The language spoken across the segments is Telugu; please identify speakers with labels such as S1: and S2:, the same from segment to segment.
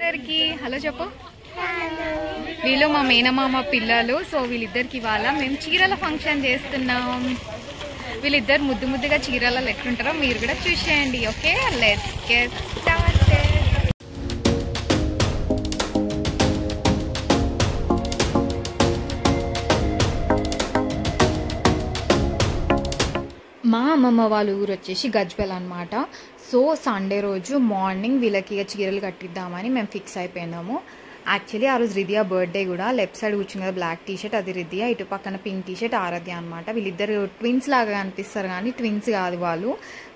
S1: అందరికి హలో చెప్పు. వీళ్ళు మా మేనమామ పిల్లలు. సో వీళ్ళిద్దరికి ఇవాళ మేము చీరల ఫంక్షన్ చేస్తున్నాం. వీళ్ళిద్దరు ముద్దు ముద్దుగా చీరలలో ఎట్లుంటారో మీరు కూడా చూసేయండి. Okay, let's get started. మా అమ్మమ్మ వాళ్ళ ఊరు వచ్చేసి గజ్వేల్ అనమాట. సో సండే రోజు మార్నింగ్ వీళ్ళకి చీరలు కట్టిద్దామని మేము ఫిక్స్ అయిపోయినాము. యాక్చువల్లీ ఆ రోజు రిదియా బర్త్డే కూడా. లెఫ్ట్ సైడ్ కూర్చుని కదా బ్లాక్ టీషర్ట్, అది రిదియా. ఇటు పక్కన పింక్ టీషర్ట్ ఆరాధ్య అనమాట. వీళ్ళిద్దరు ట్విన్స్ లాగా కనిపిస్తారు కానీ ట్విన్స్ కాదు వాళ్ళు.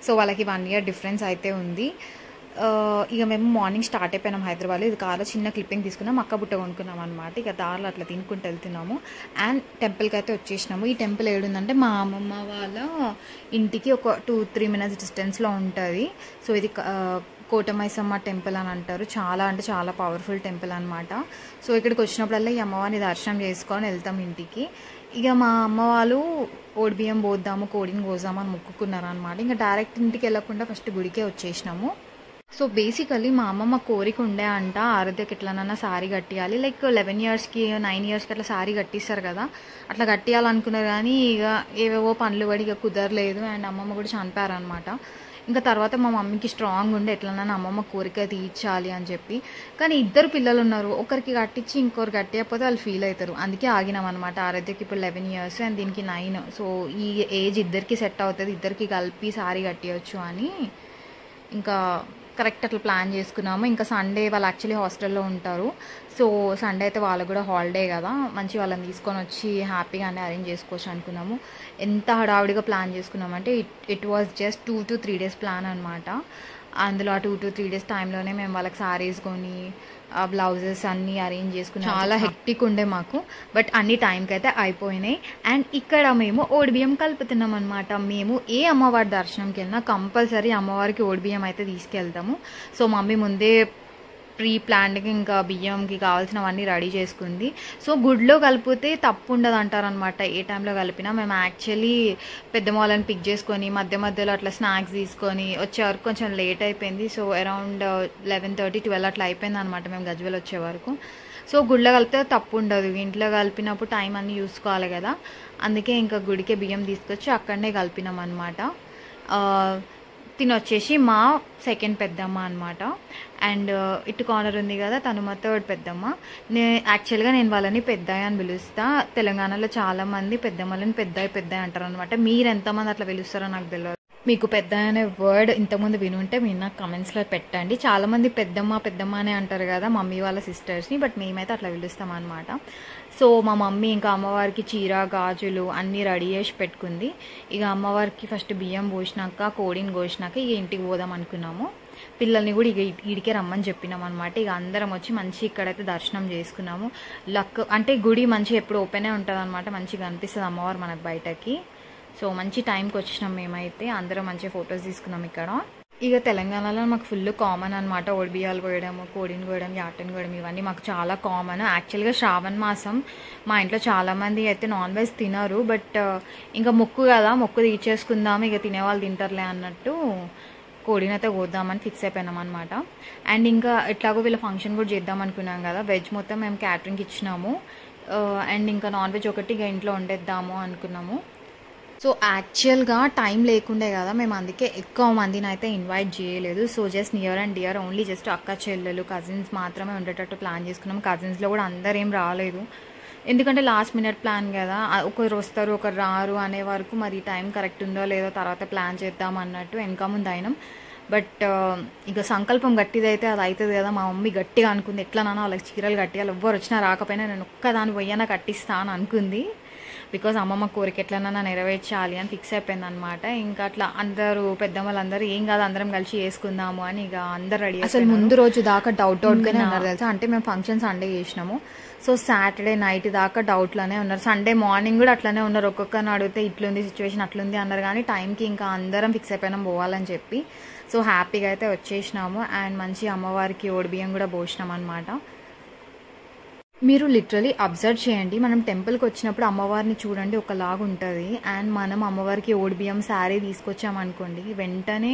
S1: సో వాళ్ళకి 1 year డిఫరెన్స్ అయితే ఉంది. ఇక మేము మార్నింగ్ స్టార్ట్ అయిపోయినాం హైదరాబాద్లో. ఇది కార్లో చిన్న క్లిప్పింగ్ తీసుకున్నాం, అక్క బుట్ట కొనుక్కున్నాం అనమాట. ఇక దారిలో అట్లా తినుకుంటూ వెళ్తున్నాము అండ్ టెంపుల్కి అయితే వచ్చేసినాము. ఈ టెంపుల్ ఏడుందంటే మా అమ్మమ్మ వాళ్ళ ఇంటికి ఒక 2-3 minutes డిస్టెన్స్లో ఉంటుంది. సో ఇది కోటమైసమ్మ టెంపుల్ అని అంటారు. చాలా అంటే చాలా పవర్ఫుల్ టెంపుల్ అనమాట. సో ఇక్కడికి వచ్చినప్పుడల్లా ఈ అమ్మవారిని దర్శనం చేసుకొని వెళ్తాం ఇంటికి. ఇక మా అమ్మ వాళ్ళు ఓడిబియ్యం పోద్దాము, కోడిని కోసామని మొక్కుకున్నారు అనమాట. ఇంకా డైరెక్ట్ ఇంటికి వెళ్ళకుండా ఫస్ట్ గుడికే వచ్చేసినాము. సో బేసికలీ మా అమ్మమ్మ కోరిక ఉండే అంట, ఆరాధ్యకి ఎట్లనన్నా సారీ కట్టియాలి. లైక్ 11 yearsకి 9 yearsకి అట్లా సారీ కట్టిస్తారు కదా, అట్లా కట్టియాలనుకున్నారు. కానీ ఇక ఏవేవో పనులు పడి ఇక కుదరలేదు. అండ్ అమ్మమ్మ కూడా చనిపోయారనమాట. ఇంకా తర్వాత మా మమ్మీకి స్ట్రాంగ్ ఉండే ఎట్లన్నా అమ్మమ్మ కోరిక తీర్చాలి అని చెప్పి. కానీ 2 పిల్లలు ఉన్నారు, ఒకరికి కట్టించి ఇంకొకరు కట్టకపోతే వాళ్ళు ఫీల్ అవుతారు. అందుకే ఆగినాం అనమాట. ఆరాధ్యకి ఇప్పుడు 11 years అండ్ దీనికి 9. సో ఈ ఏజ్ ఇద్దరికి సెట్ అవుతుంది, ఇద్దరికి కలిపి సారీ కట్టియచ్చు అని ఇంకా కరెక్ట్ అట్లా ప్లాన్ చేసుకున్నాము. ఇంకా సండే వాళ్ళు యాక్చువల్లీ హాస్టల్లో ఉంటారు. సో సండే అయితే వాళ్ళకు కూడా హాలిడే కదా, మంచి వాళ్ళని తీసుకొని వచ్చి హ్యాపీగానే అరేంజ్ చేసుకోవచ్చు అనుకున్నాము. ఎంత హడావుడిగా ప్లాన్ చేసుకున్నామంటే it was just 2 to 3 days plan అనమాట. అందులో ఆ 2 to 3 days టైంలోనే మేము వాళ్ళకి సారీస్ కొని బ్లౌజెస్ అన్నీ అరేంజ్ చేసుకున్నాం. చాలా హెక్టిక్ ఉండే మాకు, బట్ అన్ని టైంకి అయితే అయిపోయినాయి. అండ్ ఇక్కడ మేము ఓడిబియ్యం కలుపుతున్నాం అనమాట. మేము ఏ అమ్మవారి దర్శనంకి వెళ్ళినా కంపల్సరీ అమ్మవారికి ఓడిబియ్యం అయితే తీసుకెళ్తాము. సో మమ్మీ ముందే ప్రీ ప్లాన్డ్కి ఇంకా బియ్యంకి కావాల్సినవన్నీ రెడీ చేసుకుంది. సో గుడిలో కలిపితే తప్పు ఉండదు అంటారనమాట. ఏ టైంలో కలిపినా మేము యాక్చువల్లీ పెద్దమ్మలని పిక్ చేసుకొని మధ్యలో అట్లా స్నాక్స్ తీసుకొని వచ్చే వరకు కొంచెం లేట్ అయిపోయింది. సో అరౌండ్ 11:30-12 అట్లా అయిపోయింది అనమాట మేము గజ్వేల్ వచ్చే వరకు. సో గుడిలో కలిపితే తప్పు ఉండదు, ఇంట్లో కలిపినప్పుడు టైం అన్నీ చూసుకోవాలి కదా. అందుకే ఇంకా గుడికే బియ్యం తీసుకొచ్చి అక్కడనే కలిపినాం అనమాట. తినొచ్చేసి మా సెకండ్ పెద్దమ్మ అనమాట. అండ్ ఇటు కార్నర్ ఉంది కదా, తను మా థర్డ్ పెద్దమ్మ. యాక్చువల్గా నేను వాళ్ళని పెద్దయ్య అని పిలుస్తా. తెలంగాణలో చాలామంది పెద్దమ్మలని పెద్దయ్య అంటారు అనమాట. మీరు ఎంతమంది అట్లా పిలుస్తారో నాకు తెలియదు. మీకు పెద్ద అనే వర్డ్ ఇంతకుముందు వినుంటే మీరు నాకు కమెంట్స్లో పెట్టండి. చాలామంది పెద్దమ్మ అనే అంటారు కదా మమ్మీ వాళ్ళ సిస్టర్స్ని, బట్ మేమైతే అట్లా పిలుస్తాం అనమాట. సో మా మమ్మీ ఇంకా అమ్మవారికి చీర గాజులు అన్నీ రెడీ చేసి పెట్టుకుంది. ఇక అమ్మవారికి ఫస్ట్ బియ్యం పోసినాక కోడిని కోసినాక ఇక ఇంటికి పోదాం అనుకున్నాము. పిల్లల్ని కూడా ఇక ఈడికే రమ్మని చెప్పినాం అనమాట. ఇక అందరం వచ్చి మంచి ఇక్కడైతే దర్శనం చేసుకున్నాము. లక్ అంటే గుడి మంచిగా ఎప్పుడు ఓపెనే ఉంటుంది అనమాట, మంచిగా అనిపిస్తుంది అమ్మవారు మనకు బయటకి. సో మంచి టైంకి వచ్చినాం మేమైతే. అందరం మంచిగా ఫొటోస్ తీసుకున్నాం ఇక్కడ. ఇక తెలంగాణలో మాకు ఫుల్ కామన్ అనమాట ఓడిబియ్యాలు కోయడము, కోడిని కోయడం, యాటని కోయడం, ఇవన్నీ మాకు చాలా కామన్. యాక్చువల్గా శ్రావణ మాసం మా ఇంట్లో చాలామంది అయితే నాన్ వెజ్ తినరు, బట్ ఇంకా మొక్కు కదా, మొక్కు తీర్చేసుకుందాము, ఇక తినేవాళ్ళు తింటారులే అన్నట్టు కోడిని అయితే కోద్దామని ఫిక్స్ అయిపోయినాం అనమాట. అండ్ ఇంకా ఎట్లాగో వీళ్ళ ఫంక్షన్ కూడా చేద్దాం అనుకున్నాం కదా, వెజ్ మొత్తం మేము క్యాటరింగ్కి ఇచ్చినాము. అండ్ ఇంకా నాన్ వెజ్ ఒకటి ఇక ఇంట్లో వండేద్దాము అనుకున్నాము. సో యాక్చువల్గా టైం లేకుండే కదా, మేము అందుకే ఎక్కువ మందిని అయితే ఇన్వైట్ చేయలేదు. So just near and dear only just అక్క చెల్లెలు కజిన్స్ మాత్రమే ఉండేటట్టు ప్లాన్ చేసుకున్నాం. కజిన్స్లో కూడా అందరు ఏం రాలేదు, ఎందుకంటే లాస్ట్ మినిట్ ప్లాన్ కదా, ఒకరు వస్తారు ఒకరు రారు అనే వరకు మరి టైం కరెక్ట్ ఉందో లేదో తర్వాత ప్లాన్ చేద్దాం అన్నట్టు వెనక ముందు అయినాం. బట్ ఇక సంకల్పం గట్టిదైతే అది అవుతుంది కదా. మా మమ్మీ గట్టిగా అనుకుంది, ఎట్లా వాళ్ళకి చీరలు కట్టియాలి, ఎవ్వరు వచ్చినా రాకపోయినా నేను ఒక్కదాని పోయినా కట్టిస్తా అని అనుకుంది. బికాజ్ అమ్మమ్మ కోరిక ఎట్లన్నా నెరవేర్చాలి అని ఫిక్స్ అయిపోయింది అనమాట. ఇంకా అట్లా అందరూ పెద్దమ్మలందరూ ఏం కాదు అందరం కలిసి చేసుకుందాము అని ఇక అందరు రెడీ. అసలు ముందు రోజు దాకా డౌట్గానే ఉన్నారు తెలుసా. అంటే మేము ఫంక్షన్ సండే చేసినాము, సో సాటర్డే నైట్ దాకా డౌట్లోనే ఉన్నారు. సండే మార్నింగ్ కూడా అట్లనే ఉన్నారు. ఒక్కొక్కరిని అడిగితే ఇట్లుంది సిచ్యువేషన్ అట్లుంది అన్నారు. కానీ టైంకి ఇంకా అందరం ఫిక్స్ అయిపోయినాం పోవాలని చెప్పి. సో హ్యాపీగా అయితే వచ్చేసినాము. అండ్ మంచి అమ్మవారికి ఓడిబియ్యం కూడా పోసినాం అనమాట. మీరు లిటరలీ అబ్జర్వ్ చేయండి, మనం టెంపుల్కి వచ్చినప్పుడు అమ్మవారిని చూడండి ఒకలాగా ఉంటుంది. అండ్ మనం అమ్మవారికి ఓడిబియ్యం శారీ తీసుకొచ్చామనుకోండి, వెంటనే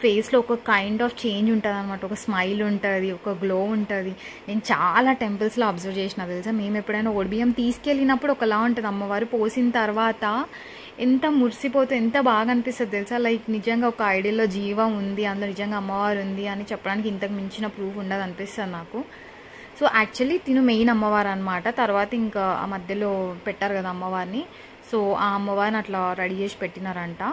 S1: ఫేస్లో ఒక కైండ్ ఆఫ్ చేంజ్ ఉంటుంది అనమాట, ఒక స్మైల్ ఉంటుంది, ఒక గ్లో ఉంటుంది. నేను చాలా టెంపుల్స్లో అబ్జర్వ్ చేసిన తెలుసా. మేము ఎప్పుడైనా ఓడిబియ్యం తీసుకెళ్ళినప్పుడు ఒకలా ఉంటుంది, అమ్మవారు పోసిన తర్వాత ఎంత మురిసిపోతే ఎంత బాగా అనిపిస్తుంది తెలుసా. లైక్ నిజంగా ఒక ఐడియల్లో జీవం ఉంది, అందులో నిజంగా అమ్మవారు ఉంది అని చెప్పడానికి ఇంతకు మించిన ప్రూఫ్ ఉండదు అనిపిస్తుంది నాకు. సో యాక్చువల్లీ తిను మెయిన్ అమ్మవారు అనమాట. తర్వాత ఇంకా ఆ మధ్యలో పెట్టారు కదా అమ్మవారిని, సో ఆ అమ్మవారిని అట్లా రెడీ చేసి పెట్టినారంట.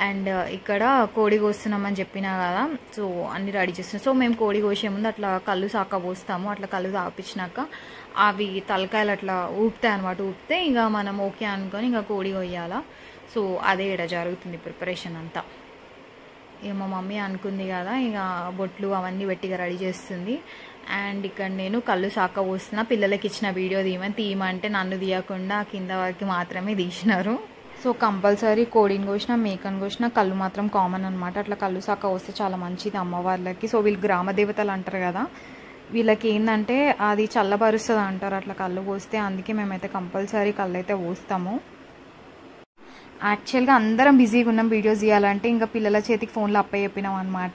S1: అండ్ ఇక్కడ కోడి కోస్తున్నామని చెప్పినా కదా, సో అన్ని రెడీ చేస్తున్నాం. సో మేము కోడి కోసే ముందు అట్లా కళ్ళు సాక పోస్తాము, అట్లా కళ్ళు తాపించినాక అవి తలకాయలు అట్లా ఊపుతాయి అనమాట. ఊపితే ఇక మనం ఓకే అనుకొని ఇంకా కోడి కొయ్యాలా. సో అదే ఇక్కడ జరుగుతుంది ప్రిపరేషన్ అంతా. ఇక మా మమ్మీ అనుకుంది కదా, ఇక బొట్లు అవన్నీ పెట్టిగా రెడీ చేస్తుంది. అండ్ ఇక్కడ నేను కళ్ళు సాక పోస్తున్నా. పిల్లలకి ఇచ్చిన వీడియో తీయమంటే నన్ను తీయకుండా కింద వరకు మాత్రమే తీసినారు. సో కంపల్సరీ కోడిని కోసినా మేకను కోసినా కళ్ళు మాత్రం కామన్ అనమాట. అట్లా కళ్ళు సాక వస్తే చాలా మంచిది అమ్మవార్లకి. సో వీళ్ళు గ్రామ దేవతలు అంటారు కదా, వీళ్ళకి ఏంటంటే అది చల్లబరుస్తుంది అంటారు అట్లా కళ్ళు పోస్తే. అందుకే మేమైతే కంపల్సరీ కళ్ళు అయితే పోస్తాము. యాక్చువల్గా అందరం బిజీగా ఉన్నాం వీడియోస్ తీయాలంటే, ఇంకా పిల్లల చేతికి ఫోన్లో చెప్పినాం అనమాట.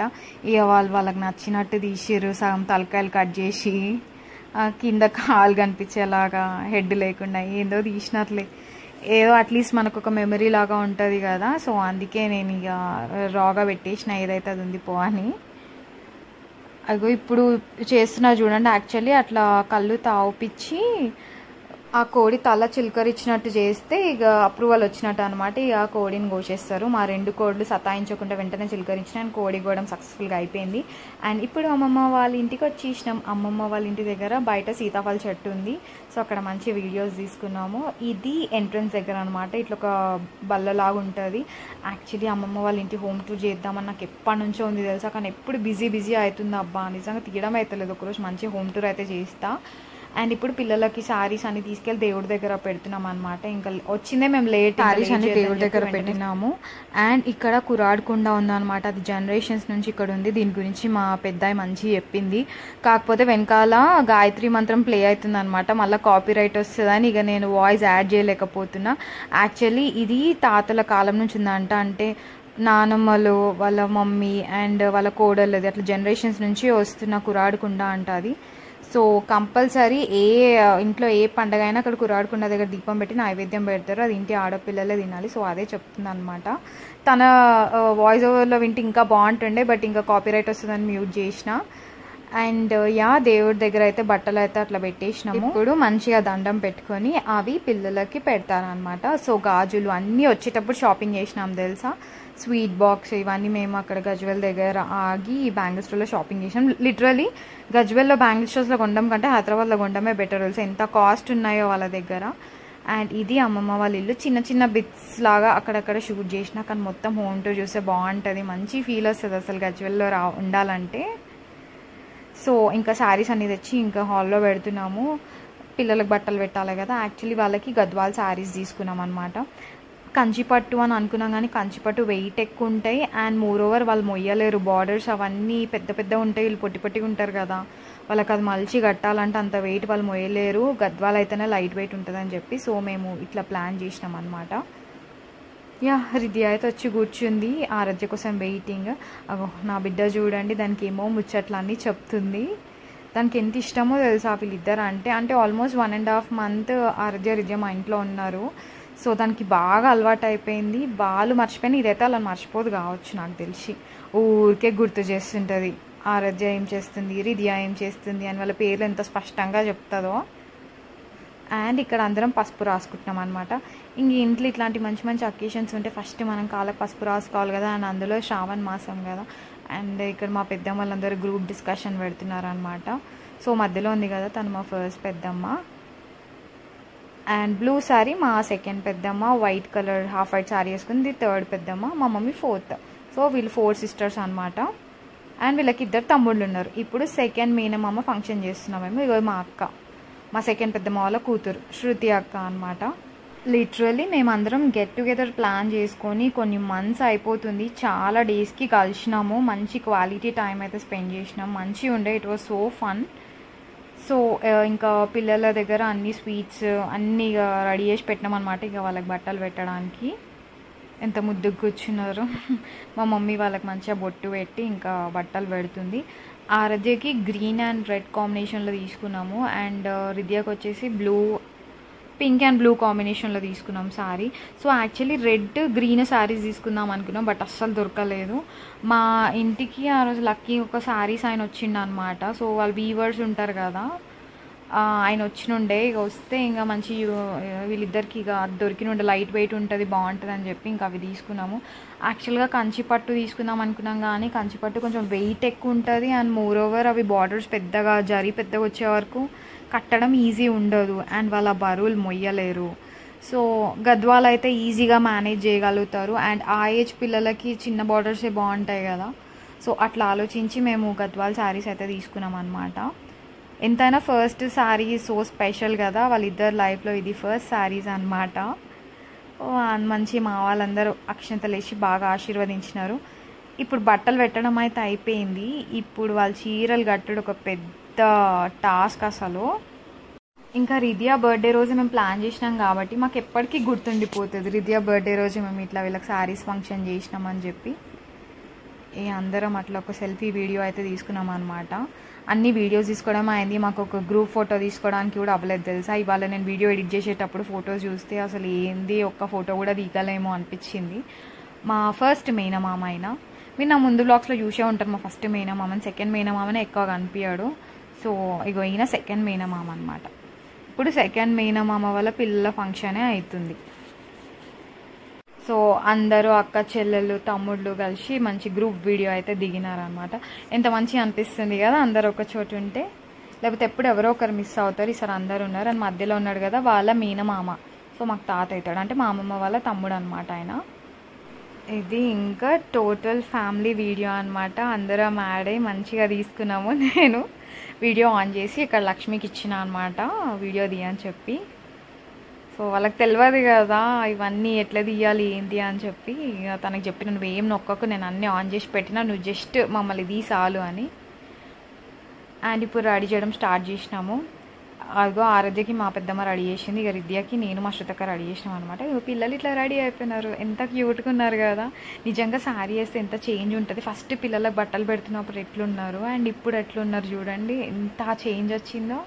S1: ఇక వాళ్ళకి నచ్చినట్టు తీసిర్రు, సగం తలకాయలు కట్ చేసి కింద కాలు కనిపించేలాగా హెడ్ లేకుండా ఏందో తీసినట్లే. ఏదో అట్లీస్ట్ మనకు ఒక మెమరీ లాగా ఉంటుంది కదా. సో అందుకే నేను ఇక రాగా పెట్టేసిన ఏదైతే అది ఉంది పో అని. అగో ఇప్పుడు చేస్తున్నా చూడండి. యాక్చువల్లీ అట్లా కళ్ళు తాపిచ్చి ఆ కోడి తల చిలకరిచ్చినట్టు చేస్తే ఇక అప్రూవల్ వచ్చినట్టు అనమాట. ఇక ఆ కోడిని కోసేస్తారు. మా 2 కోళ్ళు సతాయించకుండా వెంటనే చిలకరించిన అండ్ కోడి కోయడం సక్సెస్ఫుల్గా అయిపోయింది. అండ్ ఇప్పుడు అమ్మమ్మ వాళ్ళ ఇంటికి వచ్చేసినాం. అమ్మమ్మ వాళ్ళ ఇంటి దగ్గర బయట సీతాఫల చెట్టు ఉంది. సో అక్కడ మంచి వీడియోస్ తీసుకున్నాము. ఇది ఎంట్రన్స్ దగ్గర అనమాట. ఇట్లా ఒక బల్లలాగా ఉంటుంది. యాక్చువల్లీ అమ్మమ్మ వాళ్ళ ఇంటి హోమ్ టూర్ చేద్దామని నాకు ఎప్పటి నుంచో ఉంది తెలుసా, కానీ ఎప్పుడు బిజీ అవుతుంది అబ్బా, నిజంగా తీయడం అయితే లేదు. ఒకరోజు మంచి హోమ్ టూర్ అయితే చేస్తా. అండ్ ఇప్పుడు పిల్లలకి శారీస్ అన్ని తీసుకెళ్ళి దేవుడి దగ్గర పెడుతున్నాం అనమాట. ఇంకా వచ్చిందే మేము లేట్, శారీస్ అన్ని దేవుడి దగ్గర పెట్టినాము. అండ్ ఇక్కడ కురాడకుండ ఉందన్నమాట. అది జనరేషన్స్ నుంచి ఇక్కడ ఉంది. దీని గురించి మా పెద్దాయి మంచి చెప్పింది. కాకపోతే వెనకాల గాయత్రి మంత్రం ప్లే అవుతుంది అనమాట, మళ్ళీ కాపీ రైట్ వస్తుందని ఇక నేను వాయిస్ యాడ్ చేయలేకపోతున్నా. యాక్చువల్లీ ఇది తాతల కాలం నుంచి ఉందంట. అంటే నానమ్మలు వాళ్ళ మమ్మీ అండ్ వాళ్ళ కోడళ్ళది అట్లా జనరేషన్స్ నుంచి వస్తున్న కురాడకుండ అంట అది. సో కంపల్సరీ ఇంట్లో ఏ పండగ అయినా అక్కడ కురాడకుండ దగ్గర దీపం పెట్టి నైవేద్యం పెడతారు. అది ఇంటి ఆడపిల్లలే తినాలి. సో అదే చెప్తుంది అనమాట. తన వాయిస్ ఓవర్లో వింటే ఇంకా బాగుంటుండే, బట్ ఇంకా కాపీరైట్ వస్తుందని మ్యూట్ చేసిన. అండ్ దేవుడి దగ్గర అయితే బట్టలు అయితే అట్లా పెట్టేసినాము. ఇప్పుడు మంచిగా దండం పెట్టుకొని అవి పిల్లలకి పెడతారనమాట. సో గాజులు అన్నీ వచ్చేటప్పుడు షాపింగ్ చేసినాం తెలుసా. స్వీట్ బాక్స్ ఇవన్నీ మేము అక్కడ గజ్వెల్ దగ్గర ఆగి బ్యాంగిల్ స్టోర్లో షాపింగ్ చేసాం. లిటరలీ గజ్వెల్లో బ్యాంగిల్ స్టోర్స్లో కొనడం కంటే హైదరాబాద్లో కొనడమే బెటర్ తెలుసా, ఎంత కాస్ట్ ఉన్నాయో వాళ్ళ దగ్గర. అండ్ ఇది అమ్మమ్మ వాళ్ళ ఇల్లు. చిన్న చిన్న బిట్స్ లాగా అక్కడక్కడ షూట్ చేసిన, కానీ మొత్తం హోమ్ టూర్ చూస్తే బాగుంటుంది, మంచి ఫీల్ వస్తుంది అసలు గజ్వెల్లో ఉండాలంటే. సో ఇంకా శారీస్ అన్ని తెచ్చి ఇంకా హాల్లో పెడుతున్నాము. పిల్లలకు బట్టలు పెట్టాలి కదా. యాక్చువల్లీ వాళ్ళకి గద్వాల్ శారీస్ తీసుకున్నాం అనమాట. కంచిపట్టు అని అనుకున్నాం, కానీ కంచిపట్టు వెయిట్ ఎక్కువ ఉంటాయి. అండ్ మోర్ ఓవర్ వాళ్ళు మొయ్యలేరు, బార్డర్స్ అవన్నీ పెద్ద పెద్ద ఉంటాయి. వీళ్ళు పొట్టిగా ఉంటారు కదా, వాళ్ళకి అది మలిచి కట్టాలంటే అంత వెయిట్ వాళ్ళు మొయ్యలేరు. గద్వాల్ అయితేనే లైట్ వెయిట్ ఉంటుందని చెప్పి సో మేము ఇట్లా ప్లాన్ చేసినాం అనమాట. హృదయ అయితే వచ్చి కూర్చుంది, ఆరాధ్య కోసం వెయిటింగ్. అగో నా బిడ్డ చూడండి, దానికి ఏమో ముచ్చట్లన్నీ చెప్తుంది. దానికి ఎంత ఇష్టమో తెలుసా వీళ్ళిద్దరు అంటే ఆల్మోస్ట్ 1.5 months ఆరాధ్య హృదయ మా ఇంట్లో ఉన్నారు. సో దానికి బాగా అలవాటు అయిపోయింది. వాళ్ళు మర్చిపోయినా ఇదైతే అలా మర్చిపోదు కావచ్చు నాకు తెలిసి. ఊరికే గుర్తు చేస్తుంటుంది ఆరాధ్య ఏం చేస్తుంది, హృదయ ఏం చేస్తుంది అని వాళ్ళ పేర్లు ఎంత స్పష్టంగా చెప్తుందో. అండ్ ఇక్కడ అందరం పసుపు రాసుకుంటున్నాం అనమాట. ఇంక ఇంట్లో ఇట్లాంటి మంచి మంచి అకేషన్స్ ఉంటే ఫస్ట్ మనం కాళ్ళకి పసుపు రాసుకోవాలి కదా. అండ్ అందులో శ్రావణ మాసం కదా. అండ్ ఇక్కడ మా పెద్దమ్మ వాళ్ళందరూ గ్రూప్ డిస్కషన్ పెడుతున్నారు అనమాట. సో మధ్యలో ఉంది కదా తను మా ఫస్ట్ పెద్దమ్మ. అండ్ బ్లూ శారీ మా సెకండ్ పెద్దమ్మ, white colour half white sari వేసుకుంది థర్డ్ పెద్దమ్మ, మా మమ్మీ ఫోర్త్. సో వీళ్ళు 4 sisters అనమాట. అండ్ వీళ్ళకి 2 తమ్ముళ్ళు ఉన్నారు. ఇప్పుడు సెకండ్ మేనమామ ఫంక్షన్ చేస్తున్నామేమో. ఇగో మా అక్క, మా సెకండ్ పెద్దమ్మ వాళ్ళ కూతురు శృతి అక్క అనమాట. లిటరలీ మేమందరం గెట్ టుగెదర్ ప్లాన్ చేసుకొని కొన్ని మంత్స్ అయిపోతుంది. చాలా డేస్కి కలిసినాము, మంచి క్వాలిటీ టైం అయితే స్పెండ్ చేసినాం, మంచిగా ఉండే. It was so fun. So ఇంకా పిల్లల దగ్గర అన్ని స్వీట్స్ అన్నీ రెడీ చేసి పెట్టినాం అనమాట, ఇక వాళ్ళకి బట్టలు పెట్టడానికి. ఎంత ముద్దుగా కూర్చున్నారు. మా మమ్మీ వాళ్ళకి మంచిగా బొట్టు పెట్టి ఇంకా బట్టలు పెడుతుంది. ఆరాధ్యకి గ్రీన్ అండ్ రెడ్ కాంబినేషన్లో తీసుకున్నాము. అండ్ రిద్యాకి వచ్చేసి పింక్ అండ్ బ్లూ కాంబినేషన్లో తీసుకున్నాం sari. So actually red green saris తీసుకుందాం అనుకున్నాం, బట్ అస్సలు దొరకలేదు. మా ఇంటికి ఆ రోజు లక్కీ ఒక శారీస్ ఆయన వచ్చిండు అనమాట. సో వాళ్ళు వీవర్స్ ఉంటారు కదా, ఆయన వచ్చినుండే. ఇక వస్తే ఇంకా మంచి వీళ్ళిద్దరికి ఇక అది దొరికినుండే, లైట్ వెయిట్ ఉంటుంది, బాగుంటుంది అని చెప్పి ఇంకా అవి తీసుకున్నాము. యాక్చువల్గా కంచిపట్టు తీసుకుందాం అనుకున్నాం, కానీ కంచిపట్టు కొంచెం వెయిట్ ఎక్కువ ఉంటుంది. అండ్ మోర్ ఓవర్ అవి బార్డర్స్ పెద్దగా పెద్దగా వచ్చే వరకు కట్టడం ఈజీ ఉండదు, అండ్ వాళ్ళ బరువులు మొయ్యలేరు. సో గద్వాల్ అయితే ఈజీగా మేనేజ్ చేయగలుగుతారు. అండ్ ఆ ఏజ్ పిల్లలకి చిన్న బార్డర్సే బాగుంటాయి కదా. సో అట్లా ఆలోచించి మేము గద్వాల్ శారీస్ అయితే తీసుకున్నాం అనమాట. ఎంతైనా ఫస్ట్ శారీ సో స్పెషల్ కదా, వాళ్ళిద్దరు లైఫ్లో ఇది ఫస్ట్ శారీస్ అనమాట. మంచి మా వాళ్ళందరూ అక్షంతలు వేసి బాగా ఆశీర్వదించినారు. ఇప్పుడు బట్టలు పెట్టడం అయితే అయిపోయింది. ఇప్పుడు వాళ్ళ చీరలు కట్టడం ఒక పెద్ద టాస్క్ అసలు. ఇంకా రిద్యా బర్త్డే రోజు మేము ప్లాన్ చేసినాం కాబట్టి మాకు ఎప్పటికీ గుర్తుండిపోతుంది. రిద్యా బర్త్డే రోజు మేము ఇట్లా వీళ్ళకి శారీస్ ఫంక్షన్ చేసినామని చెప్పి అందరం అట్లా ఒక సెల్ఫీ వీడియో అయితే తీసుకున్నాం అనమాట. అన్ని వీడియోస్ తీసుకోవడం అయింది. మాకు ఒక గ్రూప్ ఫోటో తీసుకోవడానికి కూడా అవ్వలేదు తెలుసా. ఇవాళ నేను వీడియో ఎడిట్ చేసేటప్పుడు ఫొటోస్ చూస్తే అసలు ఏంది ఒక్క ఫోటో కూడా దిగలేమో అనిపించింది. మా ఫస్ట్ మేనమామ అయినా మీరు నా ముందు బ్లాగ్స్లో చూసే ఉంటారు. మా ఫస్ట్ మేనమామని, సెకండ్ మేనమామనే ఎక్కువ కనిపించాడు. సో ఇగో ఈయన సెకండ్ మేనమామ అనమాట. ఇప్పుడు సెకండ్ మేనమామ వాళ్ళ పిల్లల ఫంక్షనే అవుతుంది. సో అందరూ అక్క చెల్లెళ్ళు తమ్ముళ్ళు కలిసి మంచి గ్రూప్ వీడియో అయితే దిగినారనమాట. ఎంత మంచిగా అనిపిస్తుంది కదా అందరు ఒక చోటు ఉంటే. లేకపోతే ఎప్పుడు ఎవరో ఒకరు మిస్ అవుతారు. ఈసారి అందరు ఉన్నారు. అని మధ్యలో ఉన్నాడు కదా వాళ్ళ మీనమామ. సో మాకు తాత అవుతాడు, అంటే మా అమ్మమ్మ వాళ్ళ తమ్ముడు అనమాట ఆయన. ఇది ఇంకా టోటల్ ఫ్యామిలీ వీడియో అనమాట. అందరం యాడ్ అయ్యి మంచిగా తీసుకున్నాము. నేను వీడియో ఆన్ చేసి ఇక్కడ లక్ష్మికి ఇచ్చిన అనమాట వీడియో తీయని చెప్పి. సో వాళ్ళకి తెలియదు కదా ఇవన్నీ ఎట్లా తీయాలి ఏంటి అని చెప్పి తనకు చెప్పిన, నువ్వు ఏం నొక్కకు, నేను అన్నీ ఆన్ చేసి పెట్టినా, నువ్వు జస్ట్ మమ్మల్ని తీసాలు అని. అండ్ ఇప్పుడు రెడీ చేయడం స్టార్ట్ చేసినాము. అదిగో ఆరాధ్యకి మా పెద్దమ్మ రెడీ చేసింది, ఇక రిద్యాకి నేను మా శృతక్క రెడీ చేసినాం అనమాట. ఇక పిల్లలు ఇట్లా రెడీ అయిపోయినారు, ఎంత క్యూట్గా ఉన్నారు కదా. నిజంగా శారీ వేస్తే ఎంత చేంజ్ ఉంటుంది. ఫస్ట్ పిల్లలకు బట్టలు పెడుతున్నప్పుడు ఎట్లున్నారు అండ్ ఇప్పుడు ఎట్లున్నారు చూడండి, ఎంత చేంజ్ వచ్చిందో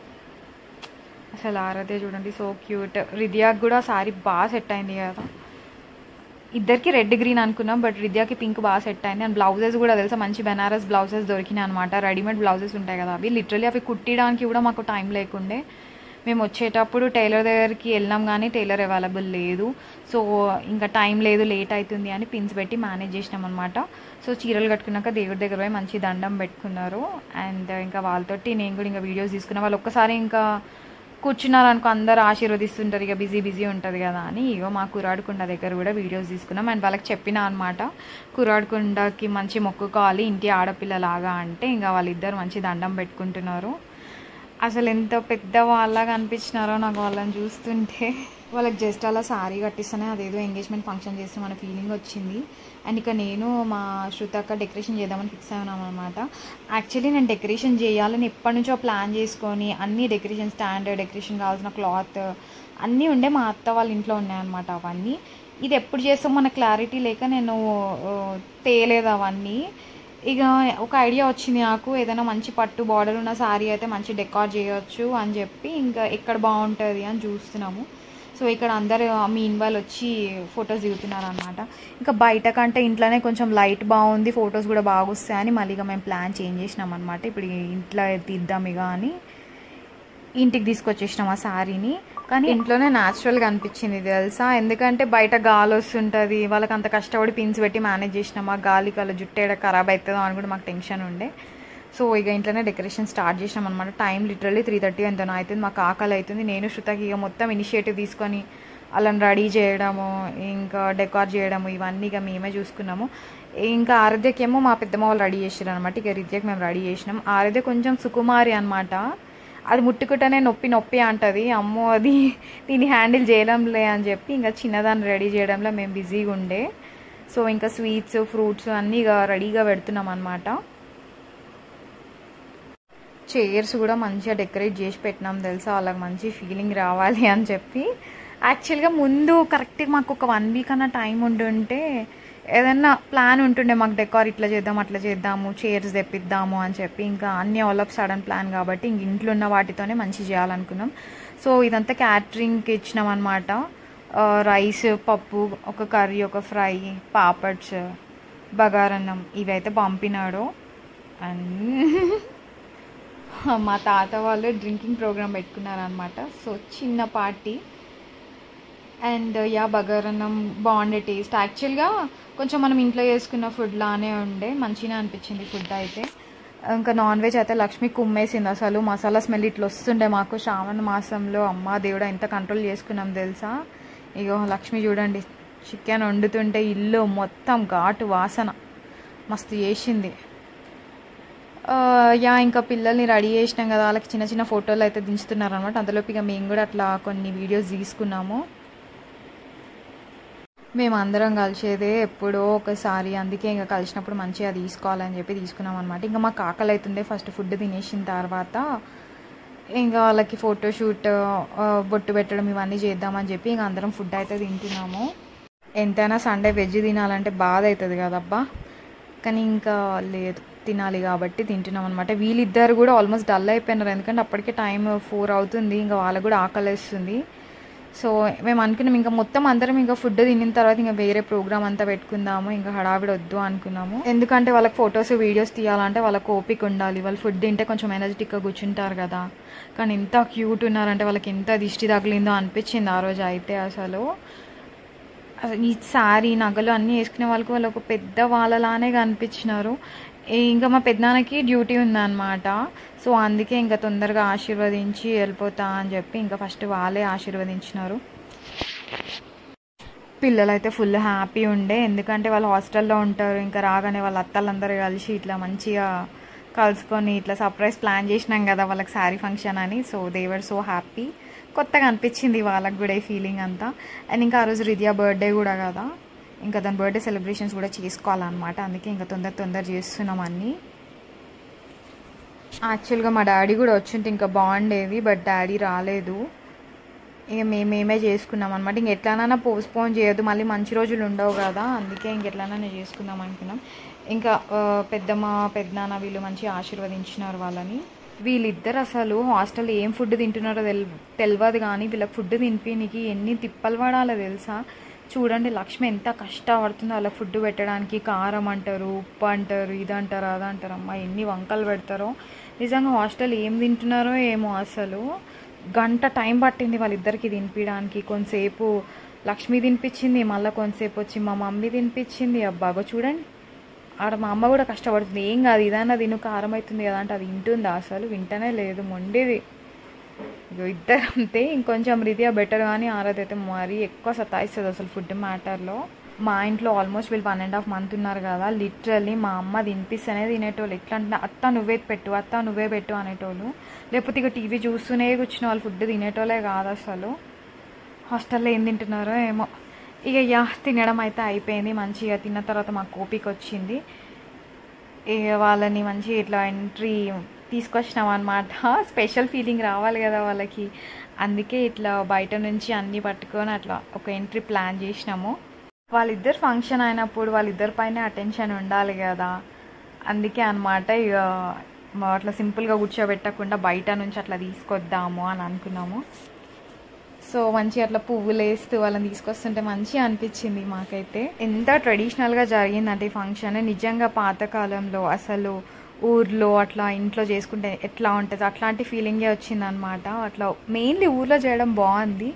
S1: అసలు. ఆరాధ్య చూడండి సో క్యూట్. రిద్యాకి కూడా శారీ బాగా సెట్ అయింది కదా. ఇద్దరికి రెడ్ గ్రీన్ అనుకున్నాం, బట్ రిద్యాకి పింక్ బాగా సెట్ అయింది. అండ్ బ్లౌజెస్ కూడా తెలుసా మంచి బెనారస్ బ్లౌజెస్ దొరికినాయి అనమాట. రెడీమేడ్ బ్లౌజెస్ ఉంటాయి కదా అవి, లిటరలీ అవి కుట్టడానికి కూడా మాకు టైం లేకుండే. మేము వచ్చేటప్పుడు టైలర్ దగ్గరికి వెళ్ళాం కానీ టైలర్ అవైలబుల్ లేదు. సో ఇంకా టైం లేదు, లేట్ అవుతుంది అని పిన్స్ పెట్టి మేనేజ్ చేసినాం అనమాట. సో చీరలు కట్టుకున్నాక దేవుడి దగ్గర పోయి మంచి దండం పెట్టుకున్నారు. అండ్ ఇంకా వాళ్ళతోటి నేను కూడా ఇంకా వీడియోస్ తీసుకున్నా. వాళ్ళు ఒక్కసారి ఇంకా కూర్చున్నారు అనుకో, అందరు ఆశీర్వదిస్తుంటారు, ఇక బిజీ ఉంటుంది కదా అని. ఇగో మా కురాడుకుండ దగ్గర కూడా వీడియోస్ తీసుకున్నాం. అండ్ వాళ్ళకి చెప్పినా అనమాట, కురాడుకుండకి మంచి మొక్కుకోవాలి ఇంటి ఆడపిల్లలాగా అంటే. ఇంకా వాళ్ళిద్దరు మంచి దండం పెట్టుకుంటున్నారు. అసలు ఎంత పెద్ద వాళ్ళగా అనిపించినారో నాకు వాళ్ళని చూస్తుంటే. వాళ్ళకి జస్ట్ అలా శారీ కట్టిస్తేనే అదేదో ఎంగేజ్మెంట్ ఫంక్షన్ చేస్తామన్న ఫీలింగ్ వచ్చింది. అండ్ ఇక నేను మా శృతక్క డెకరేషన్ చేద్దామని ఫిక్స్ అయినాను అనమాట. యాక్చువల్లీ నేను డెకరేషన్ చేయాలని ఎప్పటి నుంచో ప్లాన్ చేసుకొని అన్ని డెకరేషన్ స్టాండ్, డెకరేషన్ కావాల్సిన క్లాత్ అన్నీ ఉండే, మా అత్త వాళ్ళ ఇంట్లో ఉన్నాయన్నమాట అవన్నీ. ఇది ఎప్పుడు చేస్తాం మన క్లారిటీ లేక నేను తేలేదు అవన్నీ. ఇక ఒక ఐడియా వచ్చింది నాకు, ఏదైనా మంచి పట్టు బార్డర్ ఉన్న శారీ అయితే మంచి డెకార్ చేయొచ్చు అని చెప్పి ఇంకా ఎక్కడ బాగుంటుంది అని చూస్తున్నాము. సో ఇక్కడ అందరు మీన్ వాళ్ళు వచ్చి ఫొటోస్ దిగుతున్నారు అనమాట. ఇంకా బయట కంటే ఇంట్లోనే కొంచెం లైట్ బాగుంది, ఫొటోస్ కూడా బాగా వస్తాయని మళ్ళీ ఇక మేము ప్లాన్ చేంజ్ చేసినాం అనమాట. ఇప్పుడు ఇంట్లో తీద్దాం ఇక అని ఇంటికి తీసుకొచ్చేసినాం ఆ శారీని. కానీ ఇంట్లోనే న్యాచురల్గా అనిపించింది తెలుసా, ఎందుకంటే బయట గాలి వస్తుంటుంది, వాళ్ళకి అంత కష్టపడి పిన్స్ పెట్టి మేనేజ్ చేసినాం. ఆ గాలికి వాళ్ళ జుట్టు ఏడ ఖరాబ్ అవుతుందో అని కూడా మాకు టెన్షన్ ఉండే. సో ఇక ఇంట్లోనే డెకరేషన్ స్టార్ట్ చేసినాం అనమాట. టైం లిటరల్లీ 3:30 ఎంతనో అవుతుంది. మాకు ఆకలి అవుతుంది. నేను శృతకి ఇక మొత్తం ఇనిషియేటివ్ తీసుకొని వాళ్ళని రెడీ చేయడము, ఇంకా డెకార్ చేయడము ఇవన్నీ ఇక మేమే చూసుకున్నాము. ఇంకా ఆరాధ్యకేమో మా పెద్దమ్మ వాళ్ళు రెడీ చేసారు అనమాట. ఇక రిద్యకి మేము రెడీ చేసినాం. ఆరాధ్య కొంచెం సుకుమారి అనమాట, అది ముట్టుకుంటేనే నొప్పి అంటుంది. అమ్మో అది దీన్ని హ్యాండిల్ చేయడంలే అని చెప్పి ఇంకా చిన్నదాన్ని రెడీ చేయడంలో మేము బిజీగా ఉండే. సో ఇంకా స్వీట్స్, ఫ్రూట్స్ అన్నీ ఇక రెడీగా పెడుతున్నాం అనమాట. చైర్స్ కూడా మంచిగా డెకరేట్ చేసి పెట్టినాం తెలుసా, వాళ్ళకి మంచి ఫీలింగ్ రావాలి అని చెప్పి. యాక్చువల్గా ముందు కరెక్ట్గా మాకు ఒక 1 వీక్ అన్న టైం ఉంటుంటే ఏదన్నా ప్లాన్ ఉంటుండే మాకు, డెకార్ ఇట్లా చేద్దాం అట్లా చేద్దాము, చైర్స్ తెప్పిద్దాము అని చెప్పి. ఇంకా అన్ని ఆల్ ఆఫ్ సడన్ ప్లాన్ కాబట్టి ఇంక ఇంట్లో ఉన్న వాటితోనే మంచి చేయాలనుకున్నాం. సో ఇదంతా క్యాటరింగ్కి ఇచ్చినాం అనమాట. రైస్, పప్పు, ఒక కర్రీ, ఒక ఫ్రై, పాపడ్స్, బగారన్నం ఇవైతే పంపినాడు. అండ్ మా తాత వాళ్ళు డ్రింకింగ్ ప్రోగ్రామ్ పెట్టుకున్నారనమాట. సో చిన్న పార్టీ. అండ్ బగారన్నం బాగుండే టేస్ట్. యాక్చువల్గా కొంచెం మనం ఇంట్లో చేసుకున్న ఫుడ్ లానే ఉండే, మంచిగా అనిపించింది ఫుడ్ అయితే. ఇంకా నాన్ వెజ్ అయితే లక్ష్మి కుమ్మేసింది అసలు. మసాలా స్మెల్ ఇట్లా వస్తుండే మాకు శ్రావణ మాసంలో. అమ్మ దేవుడా ఎంత కంట్రోల్ చేసుకున్నాం తెలుసా. ఇగో లక్ష్మి చూడండి, చికెన్ వండుతుంటే ఇల్లు మొత్తం ఘాటు వాసన మస్తు చేసింది. ఇంకా పిల్లల్ని రెడీ చేసినాం కదా, వాళ్ళకి చిన్న చిన్న ఫోటోలు అయితే దించుతున్నారు అనమాట. అందులోపు ఇక మేము కూడా అట్లా కొన్ని వీడియోస్ తీసుకున్నాము. మేము అందరం కలిసేదే ఎప్పుడో ఒకసారి, అందుకే ఇంకా కలిసినప్పుడు మంచిగా తీసుకోవాలని చెప్పి తీసుకున్నాం అనమాట. ఇంకా మాకు ఆకలి అవుతుండే. ఫస్ట్ ఫుడ్ తినేసిన తర్వాత ఇంకా వాళ్ళకి ఫోటోషూట్, బొట్టు పెట్టడం ఇవన్నీ చేద్దామని చెప్పి ఇంకా అందరం ఫుడ్ అయితే తింటున్నాము. ఎంతైనా సండే వెజ్ తినాలంటే బాధ అవుతుంది కదబ్బా, కానీ ఇంకా లేదు, తినాలి కాబట్టి తింటున్నాం అనమాట. వీళ్ళిద్దరు కూడా ఆల్మోస్ట్ డల్ అయిపోయినారు, ఎందుకంటే అప్పటికే టైం 4 అవుతుంది. ఇంకా వాళ్ళకు కూడా ఆకలిస్తుంది. సో మేము అనుకున్నాం ఇంకా మొత్తం అందరం ఇంకా ఫుడ్ తినిన తర్వాత ఇంకా వేరే ప్రోగ్రామ్ అంతా పెట్టుకుందాము, ఇంకా హడావిడి వద్దు అనుకున్నాము. ఎందుకంటే వాళ్ళకి ఫొటోస్ వీడియోస్ తీయాలంటే వాళ్ళకి ఓపిక ఉండాలి. వాళ్ళు ఫుడ్ తింటే కొంచెం ఎనర్జెటిక్గా కూర్చుంటారు కదా. కానీ ఎంత క్యూట్ ఉన్నారంటే వాళ్ళకి ఎంత దిష్టి తగిలిందో అనిపించింది ఆ రోజు అయితే. అసలు ఈ శారీ, నగలు అన్నీ వేసుకునే వాళ్ళకి వాళ్ళు ఒక పెద్ద వాళ్ళలానే కనిపించినారు. ఇంకా మా పెద్దనాన్నకి డ్యూటీ ఉందన్నమాట. సో అందుకే ఇంకా తొందరగా ఆశీర్వదించి వెళ్ళిపోతా అని చెప్పి ఇంకా ఫస్ట్ వాళ్ళే ఆశీర్వదించినారు. పిల్లలైతే ఫుల్ హ్యాపీ ఉండే, ఎందుకంటే వాళ్ళు హాస్టల్లో ఉంటారు. ఇంకా రాగానే వాళ్ళ అత్తలందరూ కలిసి ఇట్లా మంచిగా కలుసుకొని ఇట్లా సర్ప్రైజ్ ప్లాన్ చేసినాం కదా వాళ్ళకి శారీ ఫంక్షన్ అని. So they were so happy. కొత్తగా అనిపించింది వాళ్ళకి కూడా ఈ ఫీలింగ్ అంతా. అండ్ ఇంకా ఆ రోజు రిదియా బర్త్డే కూడా కదా, ఇంకా దాని బర్త్డే సెలబ్రేషన్స్ కూడా చేసుకోవాలన్నమాట. అందుకే ఇంకా తొందర చేస్తున్నాం అన్నీ. యాక్చువల్గా మా డాడీ కూడా వచ్చింటే ఇంకా బాగుండేది, బట్ డాడీ రాలేదు. ఇక మేమే చేసుకున్నాం అనమాట. ఇంక ఎట్లానైనా పోస్ట్పోన్ చేయొద్దు, మళ్ళీ మంచి రోజులు ఉండవు కదా, అందుకే ఇంకెట్లానైనా చేసుకుందాం అనుకున్నాం. ఇంకా పెద్దమ్మ, పెద్దనాన్న వీళ్ళు మంచిగా ఆశీర్వదించినారు వాళ్ళని. వీళ్ళిద్దరు అసలు హాస్టల్లో ఏం ఫుడ్ తింటున్నారో తెలియదు, కానీ వీళ్ళకి ఫుడ్ తినిపించడానికి ఎన్ని తిప్పలు పడాలో తెలుసా. చూడండి లక్ష్మి ఎంత కష్టపడుతుందో వాళ్ళకి ఫుడ్ పెట్టడానికి. కారం అంటారు, ఉప్పు అంటారు, ఇదంటారు అదంటారు, అమ్మ ఎన్ని వంకలు పెడతారో. నిజంగా హాస్టల్ ఏం తింటున్నారో ఏమో అసలు. గంట టైం పట్టింది వాళ్ళిద్దరికి తినిపించడానికి. కొంతసేపు లక్ష్మి తినిపించింది, మళ్ళీ కొంతసేపు వచ్చి మా మమ్మీ తినిపించింది. అబ్బాగో చూడండి, ఆడ మా అమ్మ కూడా కష్టపడుతుంది. ఏం కాదు, ఇదన్నా తిను, కారం అవుతుంది కదా అంటే అది వింటుందా అసలు? వింటనే లేదు, మొండిది. ఇద్దరు అంతే. ఇంకొంచెం రీతిగా బెటర్, కానీ ఆరాధ అయితే మరీ ఎక్కువ సతాయిస్తుంది అసలు ఫుడ్ మ్యాటర్లో. మా ఇంట్లో ఆల్మోస్ట్ వీళ్ళు 1.5 months ఉన్నారు కదా, లిటరల్లీ మా అమ్మ తినిపిస్తేనే తినేటోళ్ళు. ఎట్లా అంటే అత్త నువ్వే పెట్టు, అత్త నువ్వే పెట్టు అనేటోళ్ళు. లేకపోతే ఇక టీవీ చూస్తూనే కూర్చున్న వాళ్ళు ఫుడ్ తినేటోళ్ళే కాదు అసలు. హాస్టల్లో ఏం తింటున్నారో ఏమో. ఇక తినడం అయితే అయిపోయింది. మంచిగా తిన్న తర్వాత మాకు ఓపిక వచ్చింది. ఇక వాళ్ళని మంచిగా ఇట్లా ఎంట్రీ తీసుకొచ్చినాం అనమాట. స్పెషల్ ఫీలింగ్ రావాలి కదా వాళ్ళకి, అందుకే ఇట్లా బయట నుంచి అన్నీ పట్టుకొని అట్లా ఒక ఎంట్రీ ప్లాన్ చేసినాము. వాళ్ళిద్దరు ఫంక్షన్ అయినప్పుడు వాళ్ళిద్దరి పైన అటెన్షన్ ఉండాలి కదా, అందుకే అనమాట. ఇక అట్లా సింపుల్గా కూర్చోబెట్టకుండా బయట నుంచి అట్లా తీసుకొద్దాము అని అనుకున్నాము. సో మంచిగా అట్లా పువ్వులు వేస్తూ వాళ్ళని తీసుకొస్తుంటే మంచిగా అనిపించింది మాకైతే. ఎంత ట్రెడిషనల్గా జరిగిందంటే ఈ ఫంక్షన్. నిజంగా పాతకాలంలో అసలు ఊర్లో అట్లా ఇంట్లో చేసుకుంటే ఎట్లా ఉంటుంది అట్లాంటి ఫీలింగే వచ్చిందనమాట. అట్లా మెయిన్లీ ఊర్లో చేయడం బాగుంది.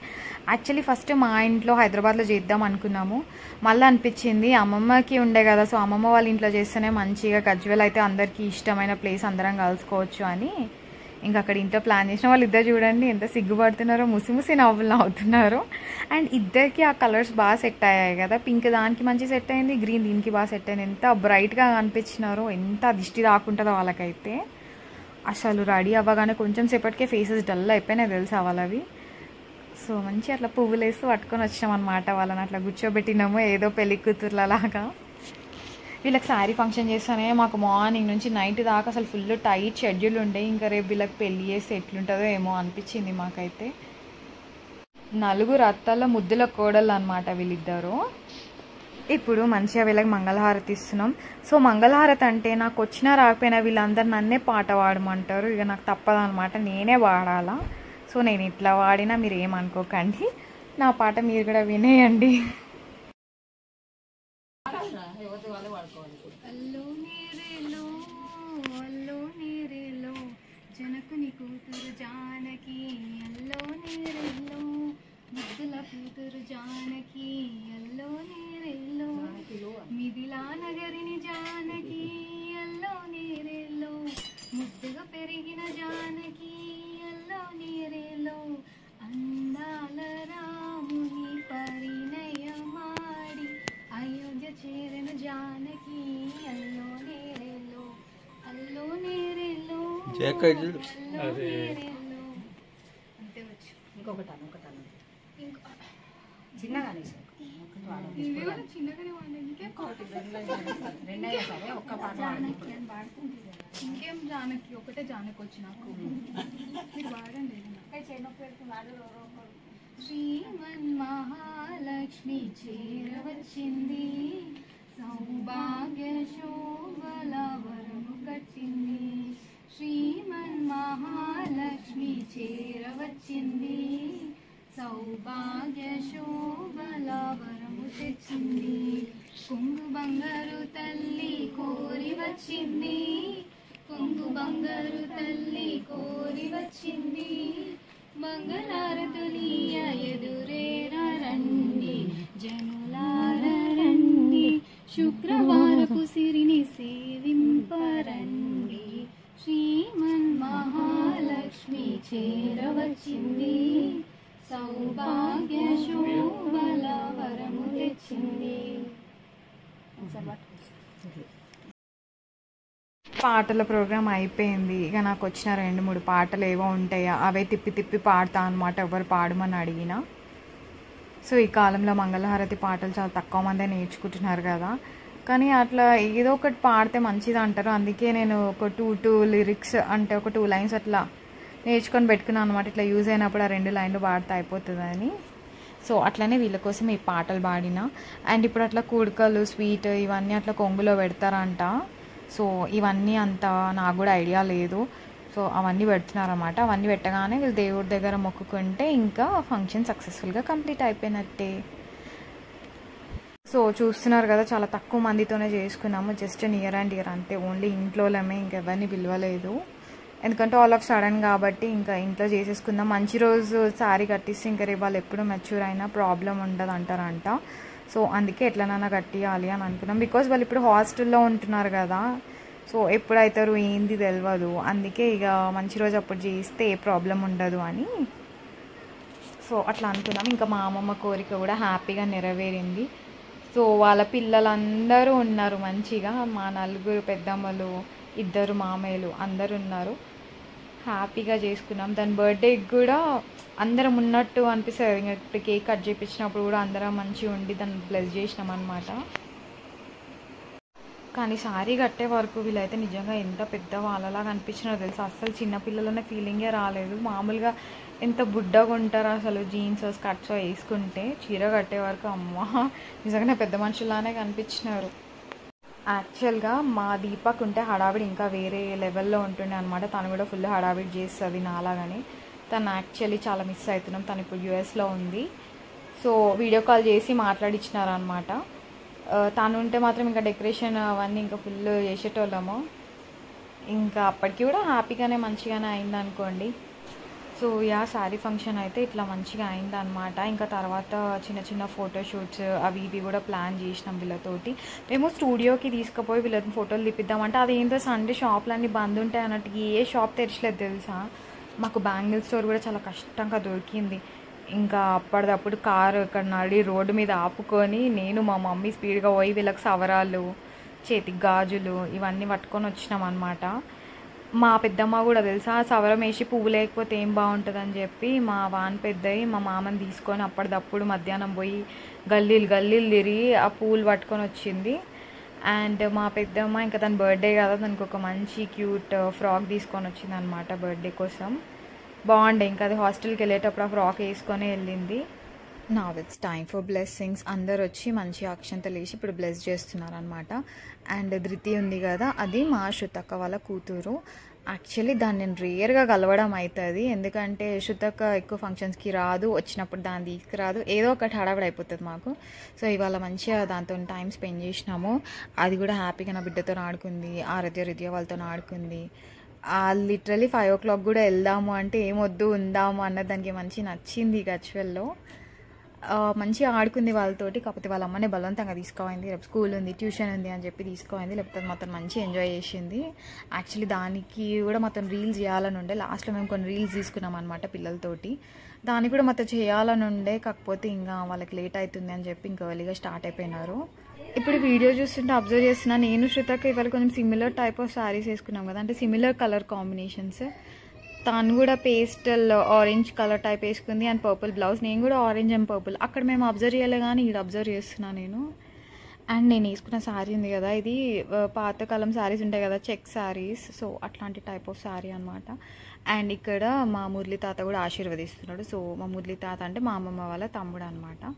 S1: యాక్చువల్లీ ఫస్ట్ మా ఇంట్లో హైదరాబాద్లో చేద్దాం అనుకున్నాము. మళ్ళీ అనిపించింది అమ్మమ్మకి ఉండే కదా, సో అమ్మమ్మ వాళ్ళ ఇంట్లో చేస్తేనే మంచిగా, గజ్వేల్ అయితే అందరికీ ఇష్టమైన ప్లేస్, అందరం కలుసుకోవచ్చు అని ఇంకా అక్కడ ఇంట్లో ప్లాన్ చేసిన. వాళ్ళు ఇద్దరు చూడండి ఎంత సిగ్గుపడుతున్నారో, ముసి నవ్వులు నవ్వుతున్నారు. అండ్ ఇద్దరికి ఆ కలర్స్ బాగా సెట్ అయ్యాయి కదా, పింక్ దానికి మంచి సెట్ అయింది, గ్రీన్ దీనికి బాగా సెట్ అయింది. ఎంత బ్రైట్గా అనిపించినారో, ఎంత దిష్టి రాకుంటుందో వాళ్ళకైతే. అసలు రెడీ అవ్వగానే కొంచెం సేపటికే ఫేసెస్ డల్ అయిపోయినాయి తెలుసా వాళ్ళవి. సో మంచి అట్లా పువ్వులు వేస్తూ పట్టుకొని వచ్చాం అనమాట. వాళ్ళని అట్లా కూర్చోబెట్టినాము ఏదో పెళ్లి కూతుర్లలాగా. వీళ్ళకి శారీ ఫంక్షన్ చేస్తానే మాకు మార్నింగ్ నుంచి నైట్ దాకా అసలు ఫుల్ టైట్ షెడ్యూల్ ఉండే. ఇంకా రేపు వీళ్ళకి పెళ్ళి చేస్తే ఎట్లుంటుందో ఏమో అనిపించింది మాకైతే. నలుగురు అత్తల ముద్దుల కోడళ్ళు అనమాట వీళ్ళిద్దరు. ఇప్పుడు మంచిగా వీళ్ళకి మంగళహారతి ఇస్తున్నాం. సో మంగళహారతి అంటే నాకు వచ్చినా రాకపోయినా వీళ్ళందరూ నన్నే పాట పాడమంటారు. ఇక నాకు తప్పదనమాట, నేనే పాడాలా. సో నేను ఇట్లా పాడినా మీరు ఏమనుకోకండి, నా పాట మీరు కూడా వినేయండి. జనకుని కూతురు జానకి అల్లో నేరెల్లో, ముద్దుల కూతురు జానకి అల్లో నేరెల్లో, మిథిలా నగరిని జానకి అల్లో నేరెల్లో, ముద్దుగా పెరిగిన జానకి అల్లో నేరెల్లో, అందాల రాముని పరిణయమాడి అయోధ్య చేరిన జానకి అల్లో నేరెల్లో, అల్లో నేరెల్లో, అంతే వచ్చు. ఇంకొకటాను చిన్నగానే ఇంకేం జానకి ఒకటే జానకి వచ్చి నాకు మీరు వాడండి. శ్రీమన్ మహాలక్ష్మి చేరవచ్చింది, సౌభాగ్య శోభల వరము కట్టింది. శ్రీమన్ మహాలక్ష్మి చేరవచ్చింది, సౌభాగ్య శోభల వరము తెచ్చింది. కొంగు బంగారు తల్లి కోరి వచ్చింది, కొంగు బంగారు తల్లి కోరి వచ్చింది. మంగళారతులియ ఎదురేరా రండి, జనులార రండి, శుక్రవారపు సిరిని సేవింపరండి. శ్రీమన్ మహాలక్ష్మి చేరవచ్చింది, సౌభాగ్య శోభల వరము తెచ్చింది. పాటల ప్రోగ్రామ్ అయిపోయింది. ఇక నాకు వచ్చిన 2-3 పాటలు ఏవో ఉంటాయా అవే తిప్పి తిప్పి పాడతా అనమాట, ఎవరు పాడమని అడిగిన. సో ఈ కాలంలో మంగళహారతి పాటలు చాలా తక్కువ మందే నేర్చుకుంటున్నారు కదా, కానీ అట్లా ఏదో ఒకటి పాడితే మంచిది అంటారు. అందుకే నేను ఒక 2 లిరిక్స్ అంటే ఒక 2 లైన్స్ అట్లా నేర్చుకొని పెట్టుకున్నాను అనమాట. ఇట్లా యూజ్ అయినప్పుడు ఆ 2 లైన్లు పాడితే అయిపోతుందని. సో అట్లనే వీళ్ళ కోసం ఈ పాటలు పాడిన. అండ్ ఇప్పుడు అట్లా కుడకలు స్వీట్ ఇవన్నీ అట్లా కొంగులో పెడతారంట. సో ఇవన్నీ అంత నాకు కూడా ఐడియా లేదు. సో అవన్నీ పెడుతున్నారన్నమాట. అవన్నీ పెట్టగానే వీళ్ళు దేవుడి దగ్గర మొక్కుకుంటే ఇంకా ఫంక్షన్ సక్సెస్ఫుల్గా కంప్లీట్ అయిపోయినట్టే. సో చూస్తున్నారు కదా, చాలా తక్కువ మందితోనే చేసుకున్నాము. జస్ట్ నియర్ అండ్ ఇయర్ అంతే, ఓన్లీ ఇంట్లోనే, ఇంకెవరిని పిలవలేదు. ఎందుకంటే ఆల్ ఆఫ్ సడన్ కాబట్టి ఇంకా ఇంట్లో చేసేసుకుందాం. మంచి రోజు శారీ కట్టిస్తే ఇంకా రేపు వాళ్ళు ఎప్పుడు మెచ్యూర్ అయినా ప్రాబ్లం ఉండదు అంటారంట. సో అందుకే ఎట్లనైనా కట్టియాలి అని అనుకున్నాం. బికాజ్ వాళ్ళు ఇప్పుడు హాస్టల్లో ఉంటున్నారు కదా, సో ఎప్పుడైతారు ఏంది తెలియదు. అందుకే ఇక మంచి రోజు అప్పుడు చేస్తే ఏ ప్రాబ్లం ఉండదు అని సో అట్లా అనుకున్నాం. ఇంకా మా అమ్మమ్మ కోరిక కూడా హ్యాపీగా నెరవేరింది. సో వాళ్ళ పిల్లలందరూ ఉన్నారు మంచిగా, మా 4 పెద్దమ్మలు 2 మామయ్యలు అందరు ఉన్నారు. హ్యాపీగా చేసుకున్నాం. దాని బర్త్డేకి కూడా అందరం ఉన్నట్టు అనిపిస్తుంది. ఇంకా ఇప్పుడు కేక్ కట్ చేయించినప్పుడు కూడా అందరం మంచిగా ఉండి దాన్ని బ్లెస్ చేసినాం అనమాట. కానీ శారీ కట్టే వరకు వీళ్ళైతే నిజంగా ఎంత పెద్ద వాళ్ళలాగా అనిపించినారో తెలుసు. అస్సలు చిన్నపిల్లలనే ఫీలింగే రాలేదు. మామూలుగా ఎంత బుడ్డగా ఉంటారో అసలు జీన్స్ స్కర్ట్స్ వేసుకుంటే, చీర కట్టే వరకు అమ్మ నిజంగానే పెద్ద మనుషులానే కనిపించినారు. యాక్చువల్గా మా దీపక్ ఉంటే హడావిడి ఇంకా వేరే లెవెల్లో ఉంటుండే అనమాట. తను కూడా ఫుల్ హడావిడి చేస్తుంది నాలాగానే. తను యాక్చువల్లీ చాలా మిస్ అవుతున్నాం. తను ఇప్పుడు యూఎస్లో ఉంది. సో వీడియో కాల్ చేసి మాట్లాడించినారు అనమాట. తను ఉంటే మాత్రం ఇంకా డెకరేషన్ అవన్నీ ఇంకా ఫుల్ చేసేటోళ్ళము. ఇంకా అప్పటికి కూడా హ్యాపీగానే మంచిగానే అయింది అనుకోండి. సో యా శారీ ఫంక్షన్ అయితే ఇట్లా మంచిగా అయిందనమాట. ఇంకా తర్వాత చిన్న చిన్న ఫోటోషూట్స్ అవి ఇవి కూడా ప్లాన్ చేసినాం వీళ్ళతోటి. మేము స్టూడియోకి తీసుకుపోయి వీళ్ళని ఫోటోలు తీపిద్దామంటే అదేంటో సండే షాపులన్నీ బంద్ ఉంటాయి అన్నట్టు ఏ షాప్ తెరచలేదు తెలుసా. మాకు బ్యాంగిల్ స్టోర్ కూడా చాలా కష్టంగా దొరికింది. ఇంకా అప్పటిదప్పుడు కారు ఇక్కడ నడి రోడ్డు మీద ఆపుకొని నేను మా మమ్మీ స్పీడ్గా పోయి వీళ్ళకి సవరాలు చేతికి గాజులు ఇవన్నీ పట్టుకొని వచ్చినాం అనమాట. మా పెద్దమ్మ కూడా తెలుసా సవరం వేసి పువ్వు లేకపోతే ఏం బాగుంటుందని చెప్పి మా వాన్ పెద్దయి మా మామని తీసుకొని అప్పటిదప్పుడు మధ్యాహ్నం పోయి గల్లీలు తిరిగి ఆ పువ్వులు పట్టుకొని వచ్చింది. అండ్ మా పెద్దమ్మ ఇంకా తన బర్త్డే కదా, దానికి ఒక మంచి క్యూట్ ఫ్రాక్ తీసుకొని వచ్చింది అనమాట బర్త్డే కోసం. బాగుండే. ఇంకా అది హాస్టల్కి వెళ్ళేటప్పుడు ఆ ఫ్రాక్ వేసుకొని వెళ్ళింది. నా ఇట్స్ టైమ్ ఫర్ బ్లెస్సింగ్స్. అందరు వచ్చి మంచి అక్షంతలు వేసి ఇప్పుడు బ్లెస్ చేస్తున్నారు అనమాట. అండ్ ధృతి ఉంది కదా, అది మా శృతక్క వాళ్ళ కూతురు. యాక్చువల్లీ దాన్ని నేను రేర్గా కలవడం అవుతుంది, ఎందుకంటే శృతక్క ఎక్కువ ఫంక్షన్స్కి రాదు, వచ్చినప్పుడు దాన్ని తీసుకురాదు, ఏదో ఒకటి హడావిడి అయిపోతుంది మాకు. సో ఇవాళ మంచిగా దాంతో టైం స్పెండ్ చేసినాము. అది కూడా హ్యాపీగా నా బిడ్డతో ఆడుకుంది, రిద్య వాళ్ళతో ఆడుకుంది. లిటరలీ 5 o'clock కూడా వెళ్దాము అంటే ఏమొద్దు ఉందాము అన్నది దానికి మంచి నచ్చింది గజ్వెల్లో. మంచిగా ఆడుకుంది వాళ్ళతోటి. కాకపోతే వాళ్ళ అమ్మనే బలవంతంగా తీసుకోవాలి, రేపు స్కూల్ ఉంది, ట్యూషన్ ఉంది అని చెప్పి తీసుకోవాలి, లేకపోతే మొత్తం మంచిగా ఎంజాయ్ చేసింది. యాక్చువల్లీ దానికి కూడా మొత్తం రీల్స్ చేయాలని ఉండే. లాస్ట్లో మేము కొన్ని రీల్స్ తీసుకున్నాం అనమాట పిల్లలతోటి, దానికి కూడా మొత్తం చేయాలని ఉండే. కాకపోతే ఇంకా వాళ్ళకి లేట్ అవుతుంది అని చెప్పి ఇంకా ఎర్లీగా స్టార్ట్ అయిపోయినారు. ఇప్పుడు వీడియో చూస్తుంటే అబ్జర్వ్ చేస్తున్నా, నేను శృతక్క ఇవాళ కొంచెం సిమిలర్ టైప్ ఆఫ్ శారీస్ వేసుకున్నాం కదా, అంటే సిమిలర్ కలర్ కాంబినేషన్స్. తను కూడా పేస్టల్ ఆరెంజ్ కలర్ టైప్ వేసుకుంది అండ్ పర్పుల్ బ్లౌజ్, నేను కూడా ఆరెంజ్ అండ్ పర్పుల్. అక్కడ మేము అబ్జర్వ్ చేయలే కానీ ఇక్కడ అబ్జర్వ్ చేస్తున్నా నేను. అండ్ నేను వేసుకున్న శారీ ఉంది కదా, ఇది పాతకాలం శారీస్ ఉంటాయి కదా, చెక్ శారీస్, సో అట్లాంటి టైప్ ఆఫ్ శారీ అనమాట. అండ్ ఇక్కడ మా మురళి తాత కూడా ఆశీర్వదిస్తున్నాడు. సో మా మురళి తాత అంటే మా అమ్మమ్మ వాళ్ళ తమ్ముడు అనమాట.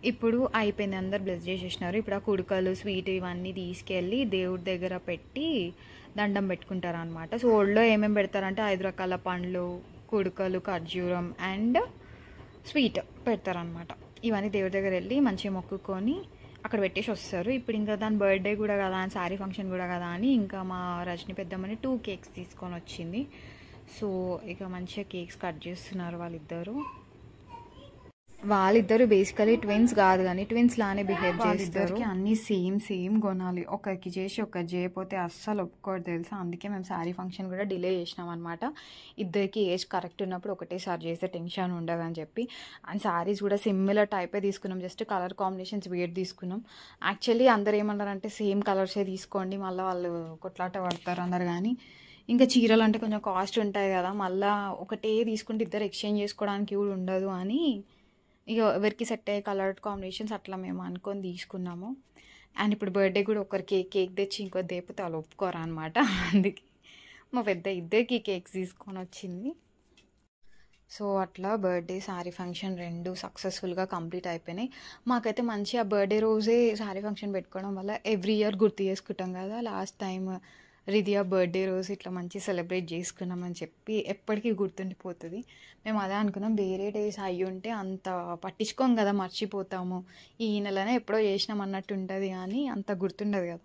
S1: ఇప్పుడు అయిపోయింది, అందరు బ్లెస్ చేసేసినారు. ఇప్పుడు ఆ కుడుకలు స్వీట్ ఇవన్నీ తీసుకెళ్ళి దేవుడి దగ్గర పెట్టి దండం పెట్టుకుంటారు అనమాట. సో ఒళ్ళో ఏమేమి పెడతారంటే 5 రకాల పండ్లు, కుడుకలు, ఖర్జూరం అండ్ స్వీట్ పెడతారనమాట. ఇవన్నీ దేవుడి దగ్గర వెళ్ళి మంచిగా మొక్కుకొని అక్కడ పెట్టేసి వస్తారు. ఇప్పుడు ఇంకా దాని బర్త్డే కూడా కదా అని, శారీ ఫంక్షన్ కూడా కదా అని ఇంకా మా రజని పెద్దమ్మని 2 కేక్స్ తీసుకొని వచ్చింది. సో ఇక మంచిగా కేక్స్ కట్ చేస్తున్నారు వాళ్ళిద్దరు. వాళ్ళిద్దరు బేసికలీ ట్విన్స్ కాదు కానీ ట్విన్స్ లానే బిహేవ్ చేస్తారు. అన్నీ సేమ్ కొనాలి, ఒకరికి చేసి ఒకరికి చేయకపోతే అస్సలు ఒప్పుకోరు తెలుసా. అందుకే మేము శారీ ఫంక్షన్ కూడా డిలే చేసినాం అనమాట. ఇద్దరికి ఏజ్ కరెక్ట్ ఉన్నప్పుడు ఒకటేసారి చేస్తే టెన్షన్ ఉండదు అని చెప్పి. అండ్ శారీస్ కూడా సిమిలర్ టైపే తీసుకున్నాం, జస్ట్ కలర్ కాంబినేషన్స్ వేర్ తీసుకున్నాం. యాక్చువల్లీ అందరు ఏమన్నారంటే సేమ్ కలర్సే తీసుకోండి, మళ్ళీ వాళ్ళు కొట్లాట పడతారు అందరు. కానీ ఇంకా చీరలు అంటే కొంచెం కాస్ట్ ఉంటాయి కదా, మళ్ళీ ఒకటే తీసుకుంటే ఇద్దరు ఎక్స్చేంజ్ చేసుకోవడానికి కూడా ఉండదు అని ఇక ఎవరికి సెట్ అయ్యే కలర్ కాంబినేషన్స్ అట్లా మేము అనుకొని తీసుకున్నాము. అండ్ ఇప్పుడు బర్త్డే కూడా ఒకరికి కేక్ తెచ్చి ఇంకో దేపితే వాళ్ళు ఒప్పుకోరా అనమాట. అందుకే మా పెద్ద ఇద్దరికి కేక్స్ తీసుకొని వచ్చింది. సో అట్లా బర్త్డే శారీ ఫంక్షన్ 2 సక్సెస్ఫుల్గా కంప్లీట్ అయిపోయినాయి. మాకైతే మంచిగా బర్త్డే రోజే శారీ ఫంక్షన్ పెట్టుకోవడం వల్ల ఎవ్రీ ఇయర్ గుర్తు చేసుకుంటాం కదా, లాస్ట్ టైం రిదియా బర్త్డే రోజు ఇట్లా మంచి సెలబ్రేట్ చేసుకున్నామని చెప్పి ఎప్పటికీ గుర్తుండిపోతుంది. మేము అదే అనుకున్నాం, వేరే డేస్ అయ్యి ఉంటే అంత పట్టించుకోం కదా, మర్చిపోతాము, ఈ నెలనే ఎప్పుడో చేసినాం అన్నట్టు ఉంటుంది కానీ అంత గుర్తుండదు కదా.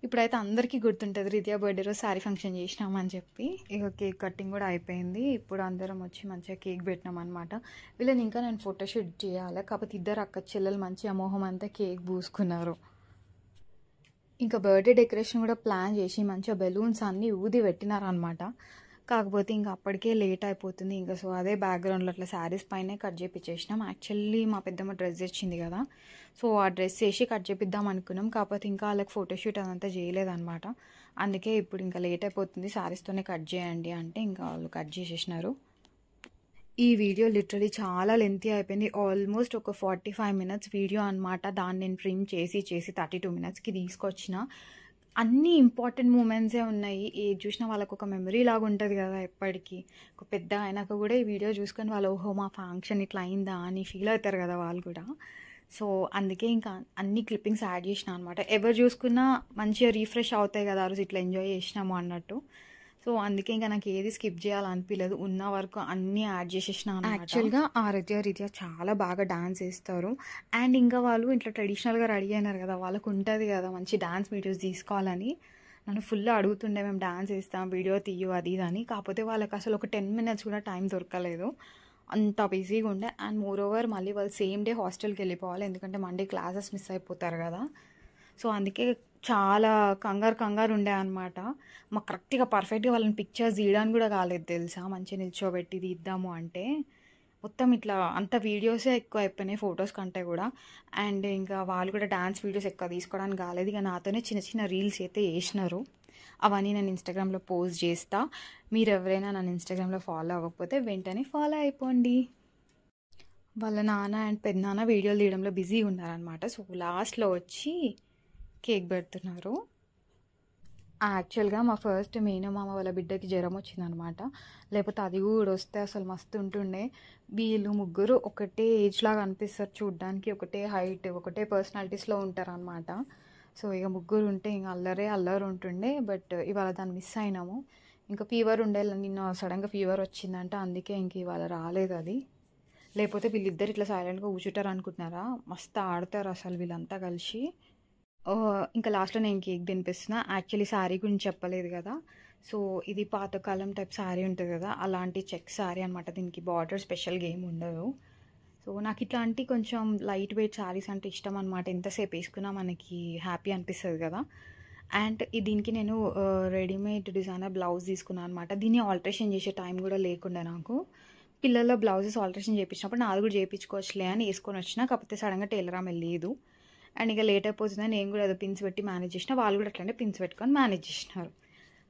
S1: ఇప్పుడైతే అందరికీ గుర్తుంటుంది రిదియా బర్త్డే రోజు శారీ ఫంక్షన్ చేసినామని చెప్పి. ఇక కేక్ కటింగ్ కూడా అయిపోయింది. ఇప్పుడు అందరం వచ్చి మంచిగా కేక్ పెట్టినాం అనమాట. వీళ్ళని ఇంకా నేను ఫోటోషూట్ చేయాలి, కాకపోతే ఇద్దరు అక్క చెల్లెలు మంచి అమోహం అంతా కేక్ పూసుకున్నారు. ఇంకా బర్త్డే డెకరేషన్ కూడా ప్లాన్ చేసి మంచిగా బెలూన్స్ అన్నీ ఊది పెట్టినారనమాట. కాకపోతే ఇంకా అప్పటికే లేట్ అయిపోతుంది ఇంకా. సో అదే బ్యాక్గ్రౌండ్లో అట్లా శారీస్ పైనే కట్ చేయించేసినాం. యాక్చువల్లీ మా పెద్దమ్మ డ్రెస్ తెచ్చింది కదా, సో ఆ డ్రెస్ వేసి కట్ చేపిద్దాం అనుకున్నాం. కాకపోతే ఇంకా వాళ్ళకి ఫోటోషూట్ అదంతా చేయలేదన్నమాట. అందుకే ఇప్పుడు ఇంకా లేట్ అయిపోతుంది, శారీస్తోనే కట్ చేయండి అంటే ఇంకా వాళ్ళు కట్ చేసేసినారు. ఈ వీడియో లిటరలీ చాలా లెంతీ అయిపోయింది, ఆల్మోస్ట్ ఒక 45 minutes వీడియో అనమాట. దాన్ని నేను ట్రిమ్ చేసి 32 minutesకి తీసుకొచ్చిన. అన్నీ ఇంపార్టెంట్ మూమెంట్సే ఉన్నాయి, ఏది చూసినా వాళ్ళకు ఒక మెమరీ లాగా ఉంటుంది కదా ఎప్పటికీ. ఒక పెద్ద అయినాక కూడా ఈ వీడియో చూసుకొని వాళ్ళు ఓహో మా ఫంక్షన్ ఇట్లా అయిందా అని ఫీల్ అవుతారు కదా వాళ్ళు కూడా. సో అందుకే ఇంకా అన్ని క్లిప్పింగ్స్ యాడ్ చేసిన అనమాట. ఎవరు చూసుకున్నా మంచిగా రీఫ్రెష్ అవుతాయి కదా ఆ రోజు ఇట్లా ఎంజాయ్ చేసినాము అన్నట్టు. సో అందుకే ఇంకా నాకు ఏది స్కిప్ చేయాలనిపించలేదు, ఉన్న వరకు అన్నీ యాడ్ చేసేసిన. యాక్చువల్గా రీత్యా చాలా బాగా డాన్స్ వేస్తారు. అండ్ ఇంకా వాళ్ళు ఇట్లా ట్రెడిషనల్గా రెడీ అయినారు కదా, వాళ్ళకు ఉంటుంది కదా మంచి డాన్స్ వీడియోస్ తీసుకోవాలని. నన్ను ఫుల్ అడుగుతుండే మేము డాన్స్ వేస్తాం వీడియో తీయు అది ఇది అని. కాకపోతే వాళ్ళకి అసలు ఒక 10 minutes కూడా టైం దొరకలేదు, అంత బిజీగా ఉండే. అండ్ మోర్ ఓవర్ మళ్ళీ వాళ్ళు సేమ్ డే హాస్టల్కి వెళ్ళిపోవాలి, ఎందుకంటే మండే క్లాసెస్ మిస్ అయిపోతారు కదా. సో అందుకే చాలా కంగారు ఉండే అనమాట. మాకు కరెక్ట్గా పర్ఫెక్ట్గా వాళ్ళని పిక్చర్స్ తీయడానికి కూడా కాలేదు తెలుసా, మంచిగా నిల్చోబెట్టి తీద్దాము అంటే. మొత్తం ఇట్లా అంత వీడియోసే ఎక్కువ అయిపోయినాయి ఫొటోస్ కంటే కూడా. అండ్ ఇంకా వాళ్ళు కూడా డాన్స్ వీడియోస్ ఎక్కువ తీసుకోవడానికి కాలేదు, ఇక నాతోనే చిన్న రీల్స్ అయితే వేసినారు. అవన్నీ నేను ఇన్స్టాగ్రామ్లో పోస్ట్ చేస్తా. మీరు ఎవరైనా నన్ను ఇన్స్టాగ్రామ్లో ఫాలో అవ్వకపోతే వెంటనే ఫాలో అయిపోండి. వాళ్ళ నాన్న అండ్ పెద్దనాన్న వీడియోలు తీయడంలో బిజీగా ఉన్నారనమాట. సో లాస్ట్లో వచ్చి కేక్ పెడుతున్నారు. యాక్చువల్‌గా మా ఫస్ట్ మేనమామ వాళ్ళ బిడ్డకి జ్వరం వచ్చిందనమాట. లేపోతే అది గూడా వస్తే అసలు మస్తు ఉంటుండే. వీళ్ళు ముగ్గురు ఒకటే ఏజ్‌లాగా అనిపిస్తారు చూడ్డానికి. ఒకటే హైట్, ఒకటే పర్సనాలిటీస్‌లో ఉంటారనమాట. సో, ఇగ ముగ్గురు ఉంటే ఇంగ అల్లరే అల్లరి ఉంటుండే. బట్ ఇవాళ దాన్ని మిస్ అయినాము. ఇంకా ఫీవర్ ఉండే నిన్న సడెన్‌గా ఫీవర్ వచ్చిందంట. అందుకే ఇంక ఇవాళ రాలేదది. లేపోతే వీళ్ళిద్దరు ఇట్లా సైలెంట్‌గా కూర్చుంటారు అనుకుంటున్నారా? మస్తు ఆడతారు అసలు వీళ్ళంతా కలిసి. ఇంకా లాస్ట్‌లో నేను కేక్ తినిపిస్తున్నా. యాక్చువల్లీ శారీ గురించి చెప్పలేదు గదా! సో, ఇది పాతకాలం టైప్ శారీ ఉంటది గదా! అలాంటి చెక్ శారీ అనమాట. దీనికి బార్డర్ స్పెషల్‌గా ఏమి ఉండదు. సో, నాకు ఇట్లాంటి కొంచెం లైట్ వెయిట్ శారీస్ అంటే ఇష్టం అనమాట. ఎంతసేపు వేసుకున్నా మనకి హ్యాపీ అనిపిస్తది గదా! అండ్ దీనికి నేను రెడీమేడ్ డిజైనర్ బ్లౌజ్ తీసుకున్నాను అనమాట. దీన్ని ఆల్టరేషన్ చేసే టైం గూడా లేకుండే నాకు. పిల్లల బ్లౌజెస్ ఆల్టరేషన్ చేపించినప్పుడు నాది కూడా చేపించుకోవచ్చులే అని వేసుకొని వచ్చిన. కాకపోతే సడన్గా టైలర్ ఆమె లేదు. అండ్ ఇక లేట్ అయిపోతుందని నేను కూడా ఏదో పిన్స్ పెట్టి మేనేజ్ చేసిన. వాళ్ళు కూడా అట్లనే పిన్స్ పెట్టుకొని మేనేజ్ చేసినారు.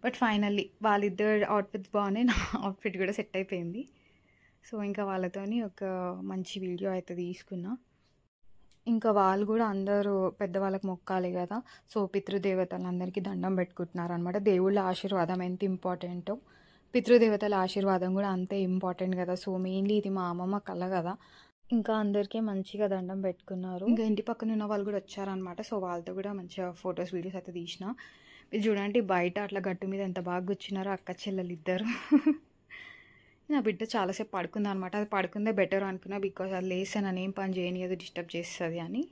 S1: బట్ ఫైనల్లీ వాళ్ళిద్దరు అవుట్ఫిట్స్ బాగున్నాయి. నా అవుట్ఫిట్ కూడా సెట్ అయిపోయింది. సో ఇంకా వాళ్ళతోని ఒక మంచి వీడియో అయితే తీసుకున్నా. ఇంకా వాళ్ళు కూడా అందరూ పెద్దవాళ్ళకి మొక్కాలి కదా. సో పితృదేవతలందరికీ దండం పెట్టుకుంటున్నారు అనమాట. దేవుళ్ళ ఆశీర్వాదం ఎంత ఇంపార్టెంటో పితృదేవతల ఆశీర్వాదం కూడా అంతే ఇంపార్టెంట్ కదా. సో మెయిన్లీ ఇది మా అమ్మమ్మ కళ కదా. ఇంకా అందరికీ మంచిగా దండం పెట్టుకున్నారు. ఇంకా ఇంటి పక్కన ఉన్న వాళ్ళు కూడా వచ్చారనమాట. సో వాళ్ళతో కూడా మంచిగా ఫొటోస్ వీడియోస్ అయితే తీసిన. మీరు చూడండి బయట అట్లా గట్టు మీద ఎంత బాగా కూర్చున్నారో అక్క చెల్లెలు ఇద్దరు. నా బిడ్డ చాలాసేపు పడుకుంది అనమాట. అది పడుకుందే బెటర్ అనుకున్నా. బికాజ్ అది లేస్తే నన్ను ఏం పని చేయనియదు, డిస్టర్బ్ చేస్తుంది అని.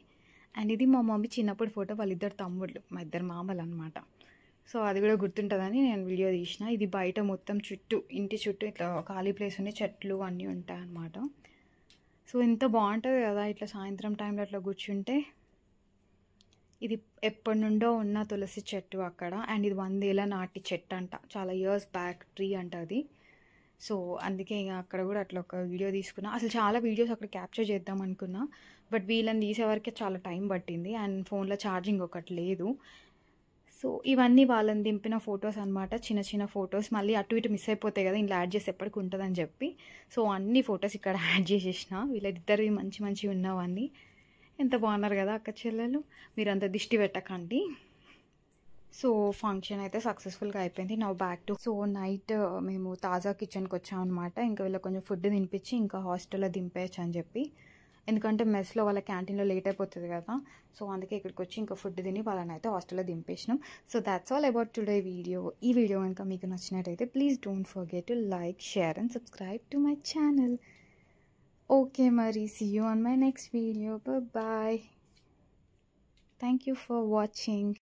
S1: అండ్ ఇది మా మమ్మీ చిన్నప్పుడు ఫోటో, వాళ్ళిద్దరు తమ్ముళ్ళు, మా ఇద్దరు మామలు అనమాట. సో అది కూడా గుర్తుంటుందని నేను వీడియో తీసిన. ఇది బయట మొత్తం చుట్టూ, ఇంటి చుట్టూ ఇట్లా ఖాళీ ప్లేస్ ఉన్నాయి, చెట్లు అన్నీ ఉంటాయి అన్నమాట. సో ఎంత బాగుంటుంది కదా ఇట్లా సాయంత్రం టైంలో అట్లా కూర్చుంటే. ఇది ఎప్పటి నుండో ఉన్న తులసి చెట్టు అక్కడ. అండ్ ఇది 100 ఏళ్ళ నాటి చెట్టు అంట. చాలా ఇయర్స్ బ్యాక్ ట్రీ అంట అది. సో అందుకే ఇక అక్కడ కూడా అట్లా ఒక వీడియో తీసుకున్నా. అసలు చాలా వీడియోస్ అక్కడ క్యాప్చర్ చేద్దాం అనుకున్నా. బట్ వీళ్ళని తీసేవరకే చాలా టైం పట్టింది. అండ్ ఫోన్లో ఛార్జింగ్ ఒకటి లేదు. సో ఇవన్నీ వాళ్ళని దింపిన ఫొటోస్ అనమాట. చిన్న చిన్న ఫొటోస్ మళ్ళీ అటు ఇటు మిస్ అయిపోతాయి కదా, ఇంట్లో యాడ్ చేసి ఎప్పటికి ఉంటుందని చెప్పి. సో అన్ని ఫొటోస్ ఇక్కడ యాడ్ చేసేసిన. వీళ్ళిద్దరివి మంచి మంచివి ఉన్నవన్నీ. ఎంత బాగున్నారు కదా అక్క చెల్లెలు. మీరు అంత దిష్టి పెట్టకండి. సో ఫంక్షన్ అయితే సక్సెస్ఫుల్గా అయిపోయింది. నా బ్యాక్ టు. సో నైట్ మేము తాజా కిచెన్కి వచ్చామన్నమాట. ఇంకా వీళ్ళకి కొంచెం ఫుడ్ తినిపించి ఇంకా హాస్టల్లో దింపేయచ్చు అని చెప్పి. ఎందుకంటే మెస్లో వాళ్ళ క్యాంటీన్లో లేట్ అయిపోతుంది కదా. సో అందుకే ఇక్కడికి వచ్చి ఇంకా ఫుడ్ తిని వాళ్ళని అయితే హాస్టల్లో దింపేసినాం. So that's all about today video. ఈ వీడియో కనుక మీకు నచ్చినట్టయితే please don't forget to like, share and subscribe to my channel. Okay మరి, see you on my next video. Bye bye. Thank you for watching.